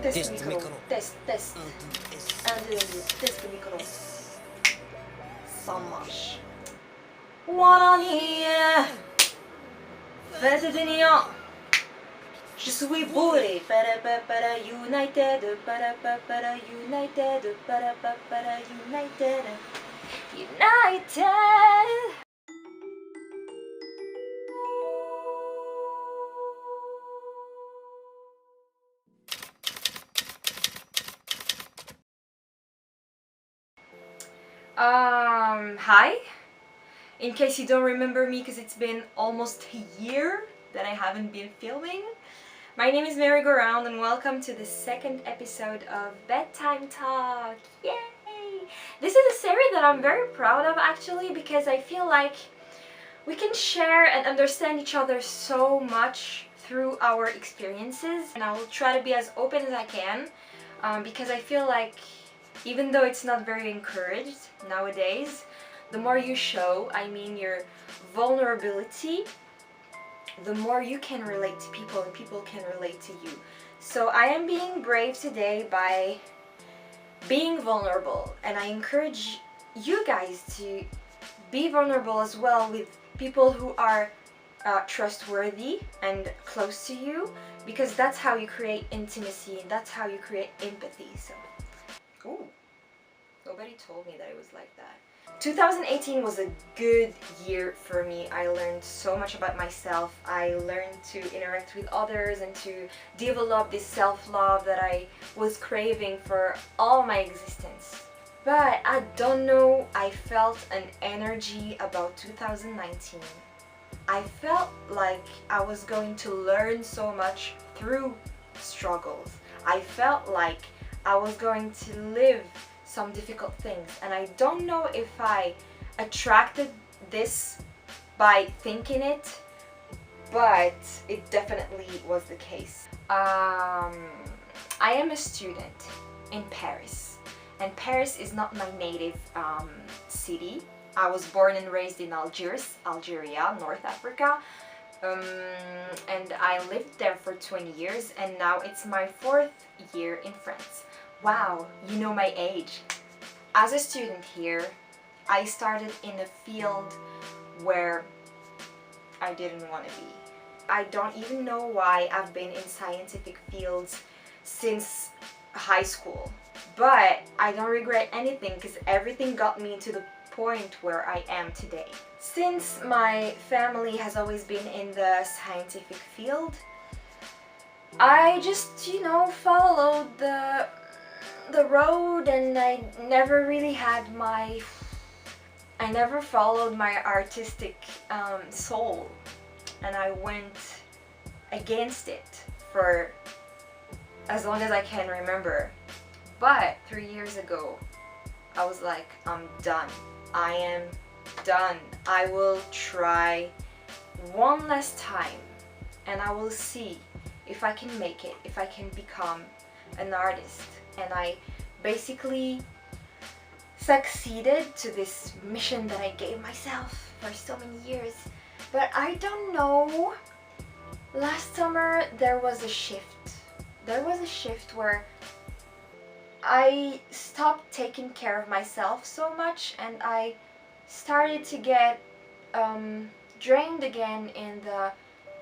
Test micro. Test. Test micro. Ça marche. Waline. Fête d'union. Je suis bourré. Para United. Para United. Para United. United. Hi. In case you don't remember me, because it's been almost a year that I haven't been filming. My name is Mary Go-Round and welcome to the second episode of Bedtime Talk. Yay! This is a series that I'm very proud of actually, because I feel like we can share and understand each other so much through our experiences, and I will try to be as open as I can because I feel like even though it's not very encouraged nowadays, the more you show, I mean your vulnerability, the more you can relate to people and people can relate to you. So I am being brave today by being vulnerable, and I encourage you guys to be vulnerable as well with people who are trustworthy and close to you, because that's how you create intimacy and that's how you create empathy. So, ooh, nobody told me that it was like that. 2018 was a good year for me. I learned so much about myself. I learned to interact with others and to develop this self-love that I was craving for all my existence. But I don't know, I felt an energy about 2019. I felt like I was going to learn so much through struggles. I felt like I was going to live some difficult things, and I don't know if I attracted this by thinking it, but it definitely was the case. I am a student in Paris, and Paris is not my native city. I was born and raised in Algeria, North Africa, and I lived there for 20 years, and now it's my 4th year in France. Wow, you know my age. As a student here, I started in a field where I didn't want to be. I don't even know why I've been in scientific fields since high school, but I don't regret anything because everything got me to the point where I am today. Since my family has always been in the scientific field, I just, followed the road, and I never really had I never followed my artistic soul, and I went against it for as long as I can remember. But 3 years ago, I was like, I'm done. I am done. I will try one last time, and I will see if I can make it, if I can become an artist. And I basically succeeded to this mission that I gave myself for so many years. But I don't know, last summer there was a shift. There was a shift where I stopped taking care of myself so much, and I started to get drained again in the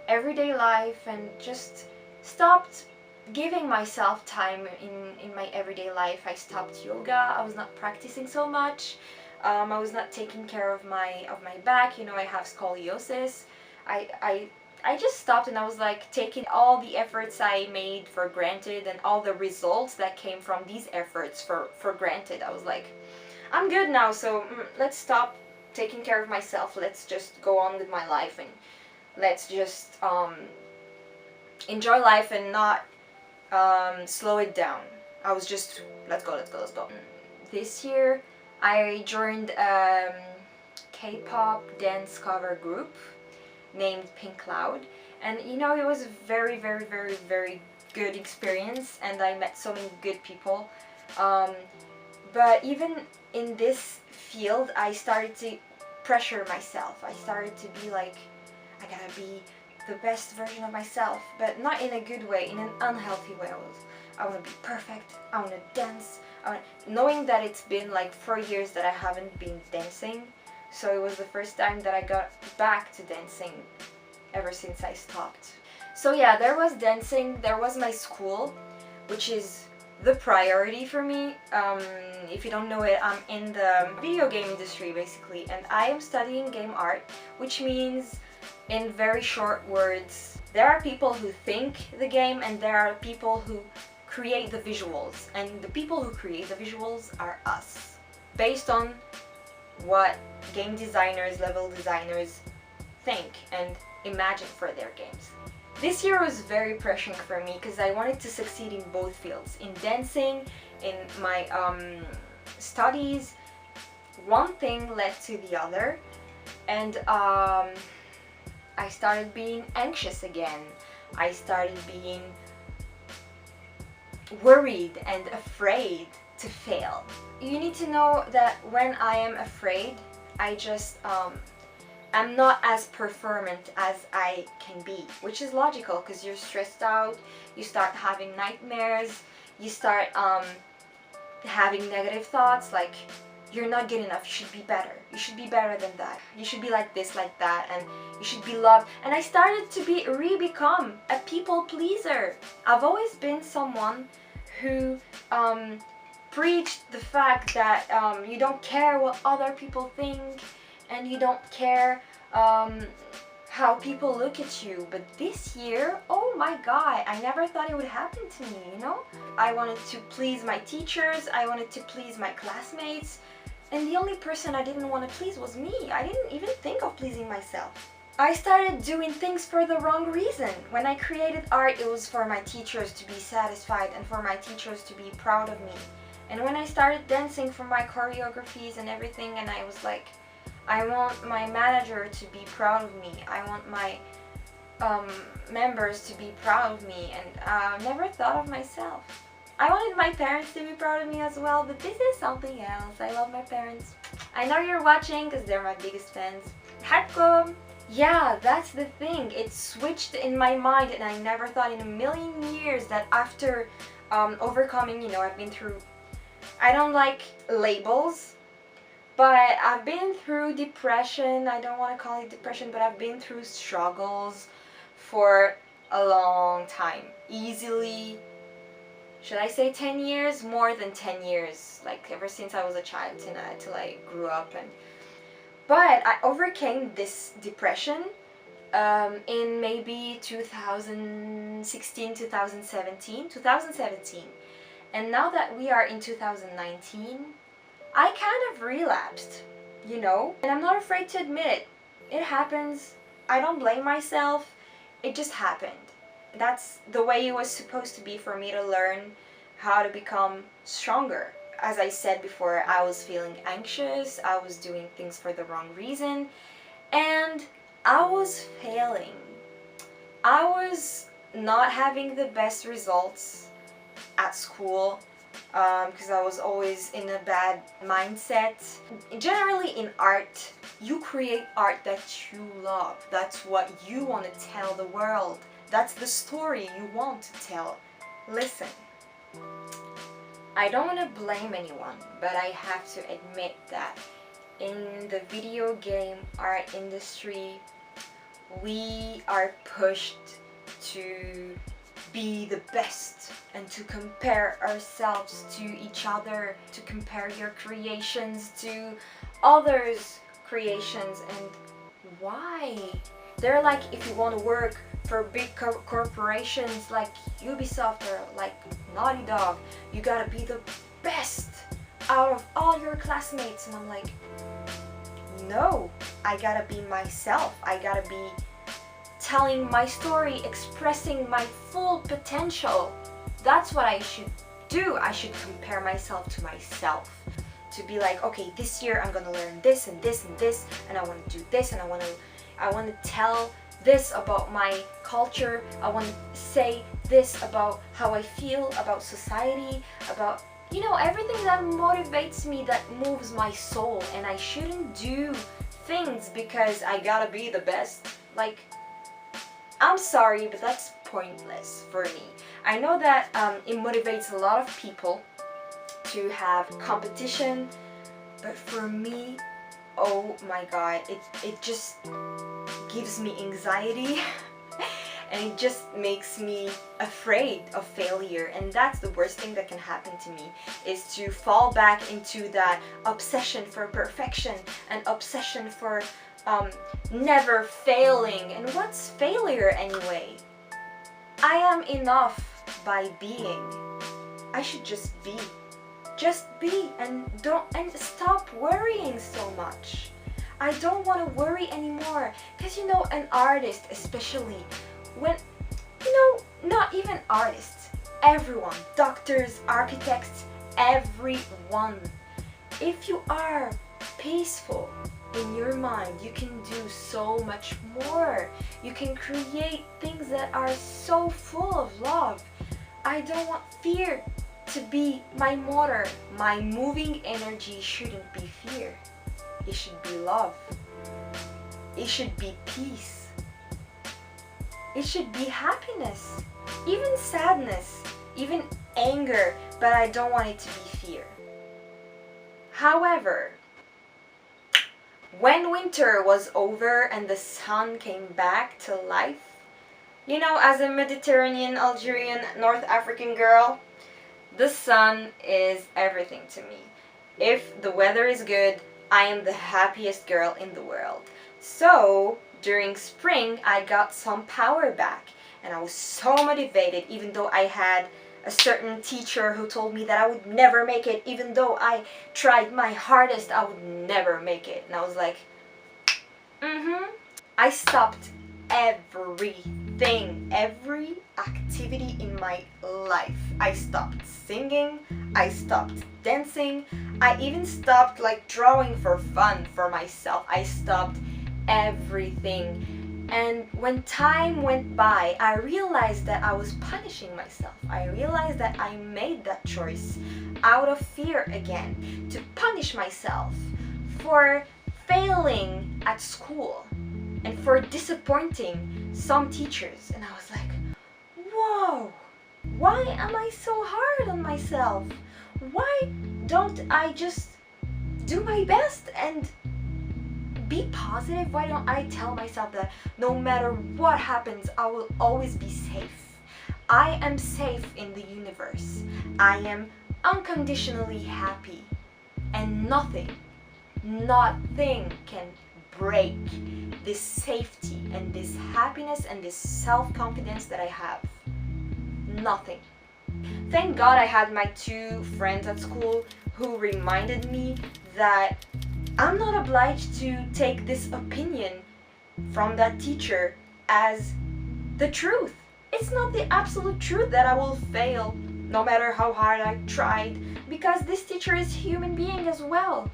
everyday life, and just stopped giving myself time in my everyday life. I stopped yoga. I was not practicing so much. I was not taking care of my back. I have scoliosis. I just stopped, and I was like taking all the efforts I made for granted, and all the results that came from these efforts for granted. I was like, I'm good now, so let's stop taking care of myself. Let's just go on with my life, and let's just enjoy life and not slow it down. I was just, let's go. This year I joined a K-pop dance cover group named Pink Cloud, and it was a very, very, very, very good experience, and I met so many good people. But even in this field, I started to pressure myself. I started to be like, I gotta be the best version of myself, but not in a good way, in an unhealthy way. I want to be perfect, I want to dance, knowing that it's been like 4 years that I haven't been dancing, so it was the first time that I got back to dancing ever since I stopped. So yeah, there was dancing, there was my school, which is the priority for me. If you don't know it, I'm in the video game industry basically, and I am studying game art, which means, in very short words, there are people who think the game and there are people who create the visuals, and the people who create the visuals are us, based on what game designers, level designers think and imagine for their games. This year was very pressuring for me because I wanted to succeed in both fields, in dancing, in my studies. One thing led to the other, and I started being anxious again. I started being worried and afraid to fail. You need to know that when I am afraid, I just I'm not as performant as I can be, which is logical because you're stressed out, you start having nightmares, you start having negative thoughts like you're not good enough, you should be better, you should be better than that, you should be like this, like that, and you should be loved. And I started to re-become a people pleaser. I've always been someone who preached the fact that you don't care what other people think, and you don't care how people look at you. But this year, oh my god, I never thought it would happen to me, you know? I wanted to please my teachers, I wanted to please my classmates, and the only person I didn't want to please was me. I didn't even think of pleasing myself. I started doing things for the wrong reason. When I created art, it was for my teachers to be satisfied and for my teachers to be proud of me. And when I started dancing for my choreographies and everything, and I was like, I want my manager to be proud of me, I want my members to be proud of me, and I never thought of myself. I wanted my parents to be proud of me as well, but this is something else. I love my parents. I know you're watching because they're my biggest fans. Hardcore! Yeah, that's the thing. It switched in my mind, and I never thought in a million years that after overcoming, you know, I've been through, I don't like labels, but I've been through depression. I don't want to call it depression, but I've been through struggles for a long time. Easily, should I say 10 years? More than 10 years. Like ever since I was a child till I grew up. But I overcame this depression in maybe 2016, 2017. And now that we are in 2019, I kind of relapsed, you know? And I'm not afraid to admit it. It happens. I don't blame myself. It just happened. That's the way it was supposed to be for me to learn how to become stronger. As I said before, I was feeling anxious, I was doing things for the wrong reason, and I was failing. I was not having the best results at school because I was always in a bad mindset. Generally in art, you create art that you love. That's what you want to tell the world. That's the story you want to tell. Listen, I don't want to blame anyone, but I have to admit that in the video game art industry, we are pushed to be the best and to compare ourselves to each other, to compare your creations to others' creations. And why? They're like, if you want to work for big corporations like Ubisoft or like Naughty Dog, you gotta be the best out of all your classmates. And I'm like, no, I gotta be myself. I gotta be telling my story, expressing my full potential. That's what I should do. I should compare myself to myself. To be like, okay, this year I'm gonna learn this and this and this, and I want to do this, and I want to tell this about my culture. I want to say this about how I feel about society, about, you know, everything that motivates me, that moves my soul. And I shouldn't do things because I gotta be the best. Like, I'm sorry, but that's pointless for me. I know that it motivates a lot of people to have competition, but for me, oh my god, it just gives me anxiety and it just makes me afraid of failure, and that's the worst thing that can happen to me, is to fall back into that obsession for perfection and obsession for never failing. And what's failure anyway? I am enough by being. I should just be. Just be, and stop worrying so much. I don't want to worry anymore, because you know, an artist especially, when, you know, not even artists, everyone, doctors, architects, everyone, if you are peaceful in your mind, you can do so much more. You can create things that are so full of love. I don't want fear to be my motor. My moving energy shouldn't be fear. It should be love. It should be peace. It should be happiness, even sadness, even anger, but I don't want it to be fear. However, when winter was over and the sun came back to life, you know, as a Mediterranean, Algerian, North African girl, the sun is everything to me. If the weather is good, I am the happiest girl in the world. So during spring, I got some power back and I was so motivated, even though I had a certain teacher who told me that I would never make it. Even though I tried my hardest, I would never make it. And I was like, I stopped everything, every activity in my life. I stopped singing, I stopped dancing, I even stopped like drawing for fun for myself. I stopped everything. And when time went by, I realized that I was punishing myself. I realized that I made that choice out of fear again, to punish myself for failing at school and for disappointing some teachers. And I was like, whoa, why am I so hard on myself? Why don't I just do my best and be positive? Why don't I tell myself that no matter what happens, I will always be safe? I am safe in the universe. I am unconditionally happy. And nothing can break this safety and this happiness and this self-confidence that I have. Nothing. Thank God I had my two friends at school who reminded me that I'm not obliged to take this opinion from that teacher as the truth. It's not the absolute truth that I will fail no matter how hard I tried, because this teacher is a human being as well.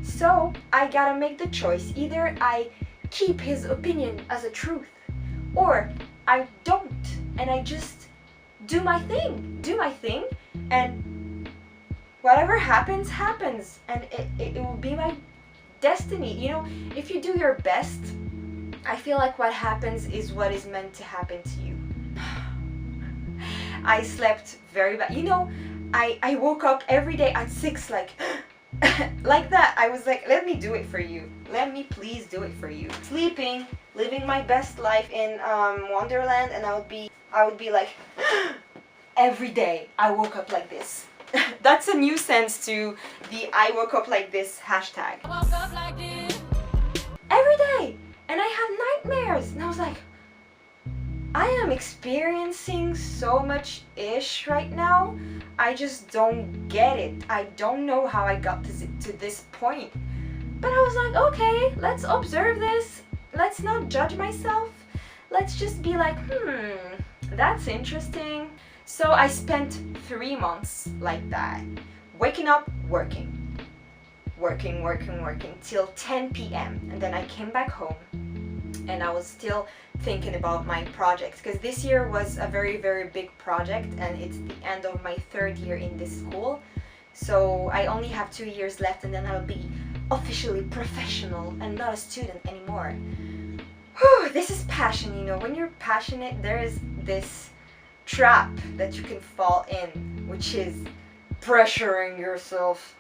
So I gotta make the choice. Either I keep his opinion as a truth, or I don't, and I just do my thing, and whatever happens, happens, and it will be my destiny. You know, if you do your best, I feel like what happens is what is meant to happen to you. I slept very bad. You know, I woke up every day at 6, like like that. I was like, let me do it for you. Let me please do it for you. Sleeping, living my best life in Wonderland, and I would be like every day I woke up like this. That's a new sense to the I woke up like this hashtag. I woke up like this. Every day, and I had nightmares, and I was like, I am experiencing so much ish right now. I just don't get it. I don't know how I got to this point. But I was like, okay, let's observe this. Let's not judge myself. Let's just be like, that's interesting. So I spent 3 months like that. Waking up, working till 10 p.m. And then I came back home and I was still thinking about my projects, because this year was a very, very big project, and it's the end of my 3rd year in this school. So I only have 2 years left, and then I'll be officially professional and not a student anymore. Whew, this is passion, you know. When you're passionate, there is this trap that you can fall in, which is pressuring yourself.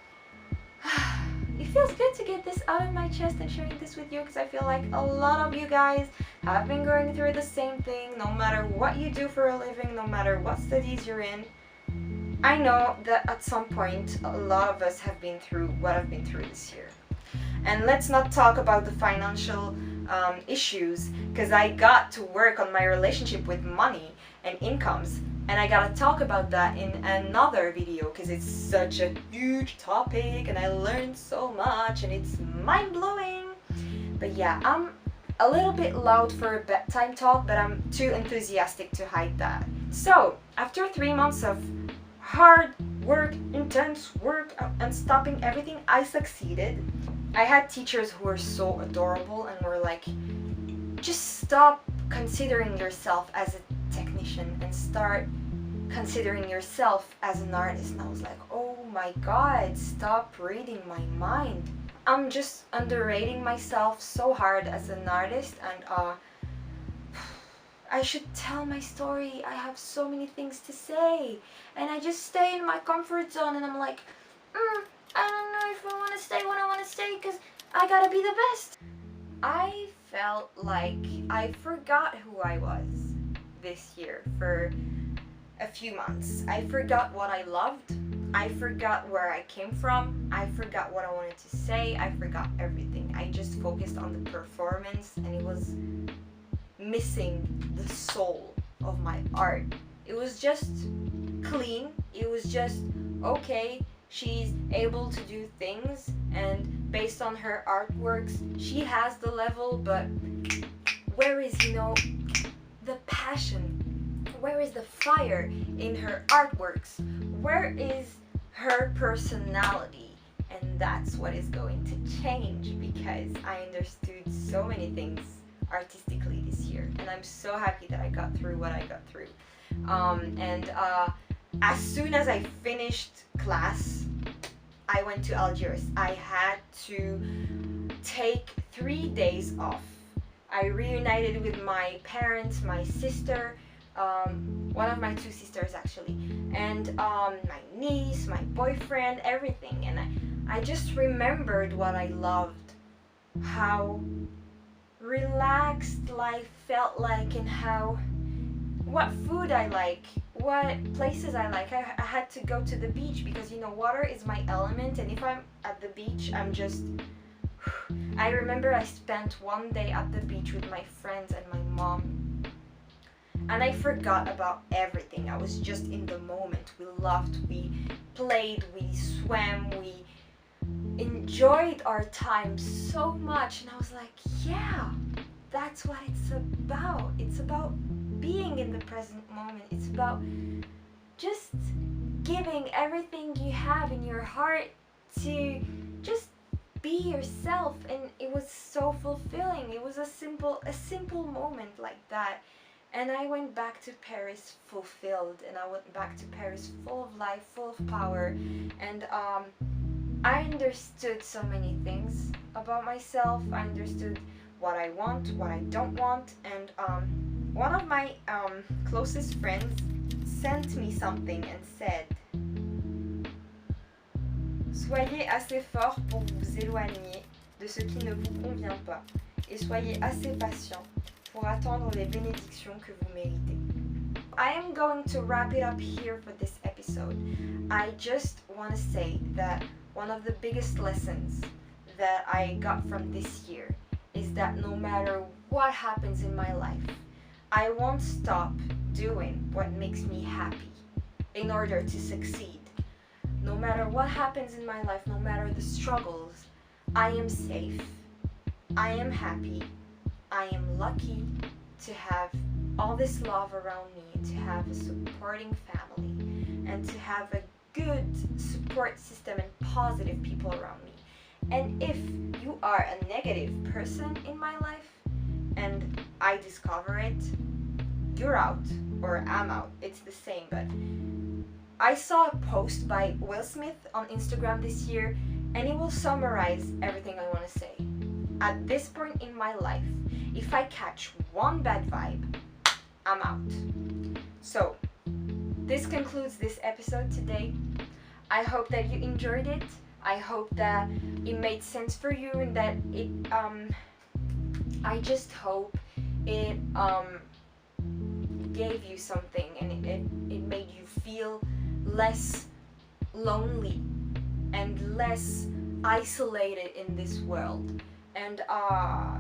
It feels good to get this out of my chest and sharing this with you, because I feel like a lot of you guys have been going through the same thing, no matter what you do for a living, no matter what studies you're in. I know that at some point a lot of us have been through what I've been through this year. And let's not talk about the financial issues, because I got to work on my relationship with money and incomes, and I gotta talk about that in another video because it's such a huge topic and I learned so much and it's mind-blowing. But yeah, I'm a little bit loud for a bedtime talk, but I'm too enthusiastic to hide that. So after 3 months of hard work, intense work, and stopping everything, I succeeded. I had teachers who were so adorable and were like, just stop considering yourself as a technician and start considering yourself as an artist. And I was like, oh my god, stop reading my mind. I'm just underrating myself so hard as an artist, and I should tell my story. I have so many things to say, and I just stay in my comfort zone, and I'm like, I don't know if I want to stay when I want to stay because I gotta be the best. I felt like I forgot who I was this year for a few months. I forgot what I loved. I forgot where I came from. I forgot what I wanted to say. I forgot everything. I just focused on the performance, and it was missing the soul of my art. It was just clean. It was just, okay, she's able to do things, and based on her artworks, she has the level, but where is, the passion? Where is the fire in her artworks? Where is her personality? And that's what is going to change, because I understood so many things artistically this year, and I'm so happy that I got through what I got through. As soon as I finished class, I went to Algiers. I had to take 3 days off. I reunited with my parents, my sister, one of my 2 sisters actually, and my niece, my boyfriend, everything. And I just remembered what I loved, how relaxed life felt like, and what food I like, what places I like. I had to go to the beach because water is my element, and if I'm at the beach, I'm just I remember I spent one day at the beach with my friends and my mom, and I forgot about everything. I was just in the moment. We laughed, we played, we swam, we enjoyed our time so much, and I was like, yeah, that's what it's about. It's about being in the present moment. It's about just giving everything you have in your heart to just be yourself, and it was so fulfilling. It was a simple moment like that, and I went back to Paris fulfilled, and I went back to Paris full of life, full of power, and I understood so many things about myself. I understood what I want, what I don't want, and one of my closest friends sent me something and said, soyez assez fort pour vous éloigner de ce qui ne vous convient pas, et soyez assez patient pour attendre les bénédictions que vous méritez. I am going to wrap it up here for this episode. I just want to say that one of the biggest lessons that I got from this year is that no matter what happens in my life, I won't stop doing what makes me happy in order to succeed. No matter what happens in my life, no matter the struggles, I am safe, I am happy, I am lucky to have all this love around me, to have a supporting family, and to have a good support system and positive people around me. And if you are a negative person in my life and I discover it, you're out, or I'm out. It's the same. But I saw a post by Will Smith on Instagram this year, and it will summarize everything I want to say. At this point in my life, If I catch one bad vibe, I'm out. So, this concludes this episode today. I hope that you enjoyed it. I hope that it made sense for you and that it I just hope it gave you something and it made you feel less lonely and less isolated in this world. And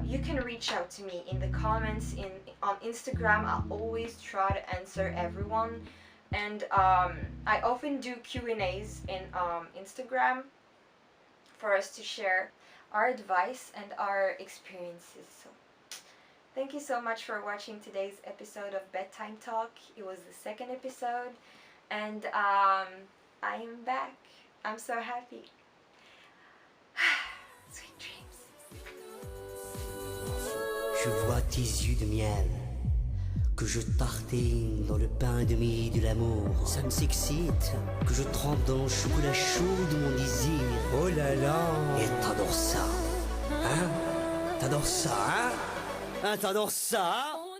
you can reach out to me in the comments on Instagram. I always try to answer everyone, and I often do Q&As in Instagram for us to share our advice and our experiences. So thank you so much for watching today's episode of Bedtime Talk. It was the second episode, and I am back. I'm so happy. Sweet dreams. Je vois tes yeux de miel que je tartine dans le pain de mie de l'amour. Ça me s'excite que je trempe dans le chocolat chaud de mon désir. Oh là là. Et t'adores ça, hein? T'adores ça, hein? Hein, t'adores ça, hein?